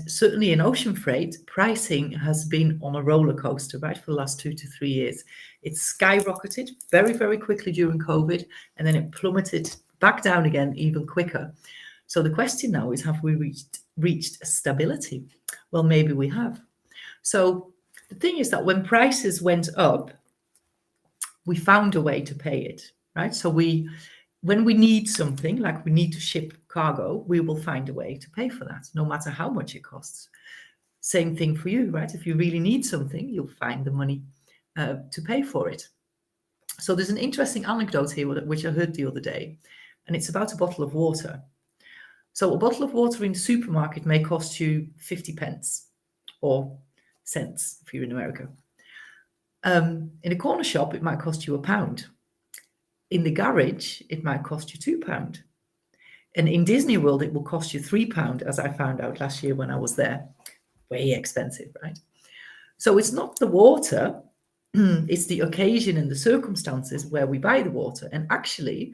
Certainly in ocean freight, pricing has been on a roller coaster, right, for the last 2 to 3 years. It skyrocketed very, very quickly during COVID, and then it plummeted back down again even quicker. So the question now is, have we reached stability? Well, maybe we have. So the thing is that when prices went up, we found a way to pay it, right? So when we need something, like we need to ship cargo, we will find a way to pay for that, no matter how much it costs. Same thing for you, right? If you really need something, you'll find the money to pay for it. So there's an interesting anecdote here, which I heard the other day, and it's about a bottle of water. So a bottle of water in the supermarket may cost you 50 pence or cents if you're in America. In a corner shop, it might cost you £1. In the garage, it might cost you £2. And in Disney World, it will cost you £3, as I found out last year when I was there. Way expensive, right? So it's not the water, it's the occasion and the circumstances where we buy the water. And actually,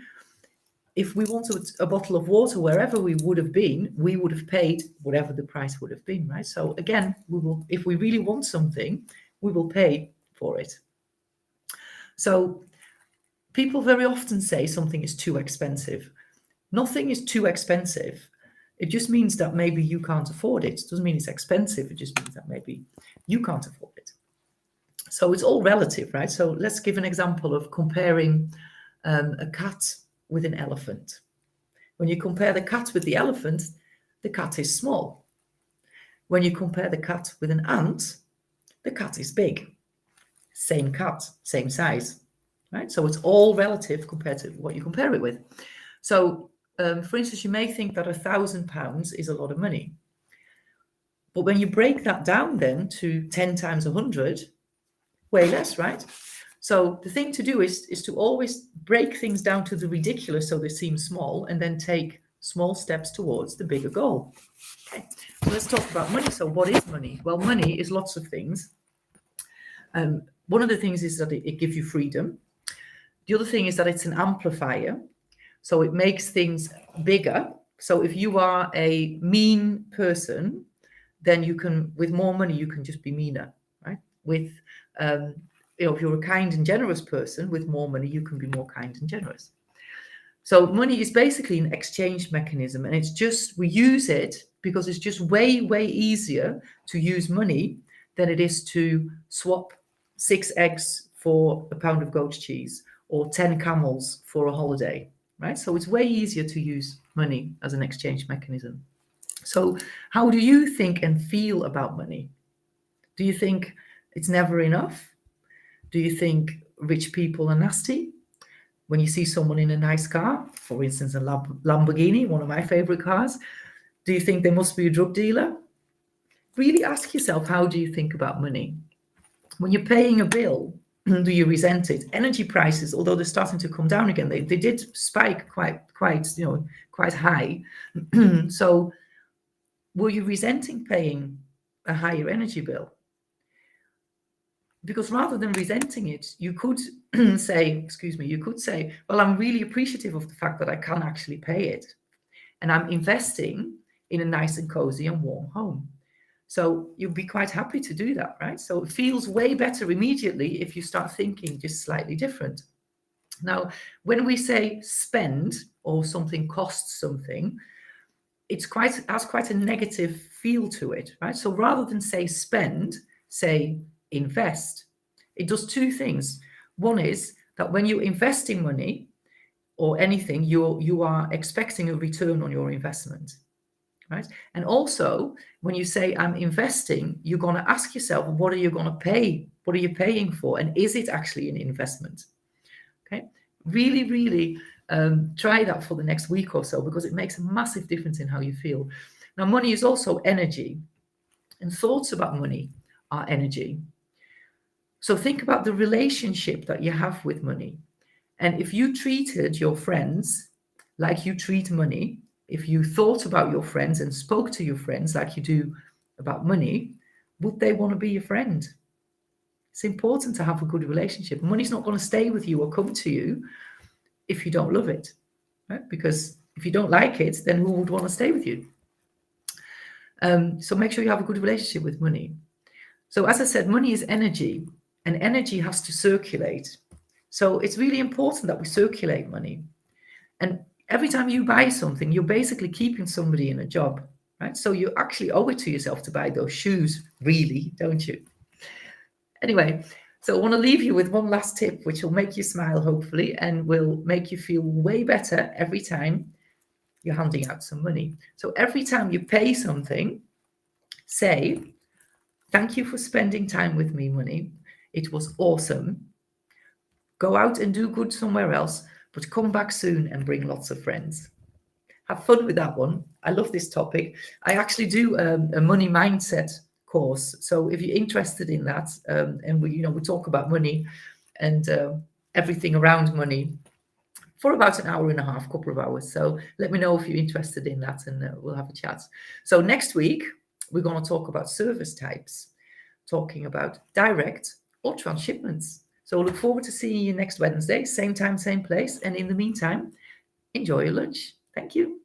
if we wanted a bottle of water wherever we would have been, we would have paid whatever the price would have been, right? So again, we will, if we really want something, we will pay for it. So people very often say something is too expensive. Nothing is too expensive. It just means that maybe you can't afford it. It doesn't mean it's expensive. It just means that maybe you can't afford it. So it's all relative, right? So let's give an example of comparing a cat with an elephant. When you compare the cat with the elephant is small. When you compare the cat with an ant, the cat is big. Same cat, same size, right? So it's all relative compared to what you compare it with. So, for instance, you may think that £1,000 is a lot of money. But when you break that down then to 10 times 100, way less, right? So the thing to do is to always break things down to the ridiculous so they seem small, and then take small steps towards the bigger goal. Okay, so let's talk about money. So what is money? Well, money is lots of things. One of the things is that it gives you freedom. The other thing is that it's an amplifier. So it makes things bigger. So if you are a mean person, then you can, with more money, you can just be meaner, right? With, if you're a kind and generous person, with more money, you can be more kind and generous. So money is basically an exchange mechanism, and it's just, we use it because it's just way, way easier to use money than it is to swap 6 eggs for a pound of goat's cheese or 10 camels for a holiday, right? So it's way easier to use money as an exchange mechanism. So how do you think and feel about money? Do you think it's never enough? Do you think rich people are nasty? When you see someone in a nice car, for instance, a Lamborghini, one of my favorite cars, do you think they must be a drug dealer? Really ask yourself, how do you think about money? When you're paying a bill, do you resent it? Energy prices, although they're starting to come down again, they did spike quite high. So were you resenting paying a higher energy bill? Because rather than resenting it, you could say, well, I'm really appreciative of the fact that I can actually pay it. And I'm investing in a nice and cozy and warm home. So you'll be quite happy to do that, right? So it feels way better immediately if you start thinking just slightly different. Now, when we say spend or something costs something, has quite a negative feel to it, right? So rather than say spend, say invest. It does two things. One is that when you invest in money or anything, you are expecting a return on your investment, right? And also, when you say I'm investing, you're going to ask yourself, what are you going to pay? What are you paying for? And is it actually an investment? Okay, really, really try that for the next week or so, because it makes a massive difference in how you feel. Now, money is also energy, and thoughts about money are energy. So think about the relationship that you have with money. And if you treated your friends like you treat money, if you thought about your friends and spoke to your friends like you do about money, would they want to be your friend? It's important to have a good relationship. Money's not going to stay with you or come to you if you don't love it, right? Because if you don't like it, then who would want to stay with you? So make sure you have a good relationship with money. So as I said, money is energy, and energy has to circulate. So it's really important that we circulate money. And every time you buy something, you're basically keeping somebody in a job, right? So you actually owe it to yourself to buy those shoes, really, don't you? Anyway, so I want to leave you with one last tip, which will make you smile, hopefully, and will make you feel way better every time you're handing out some money. So every time you pay something, say, thank you for spending time with me, money. It was awesome. Go out and do good somewhere else, but come back soon and bring lots of friends. Have fun with that one. I love this topic. I actually do a money mindset course. So if you're interested in that, and we talk about money and everything around money for about an hour and a half, couple of hours. So let me know if you're interested in that, and we'll have a chat. So next week, we're going to talk about service types, talking about direct or transshipments. So I look forward to seeing you next Wednesday, same time, same place. And in the meantime, enjoy your lunch. Thank you.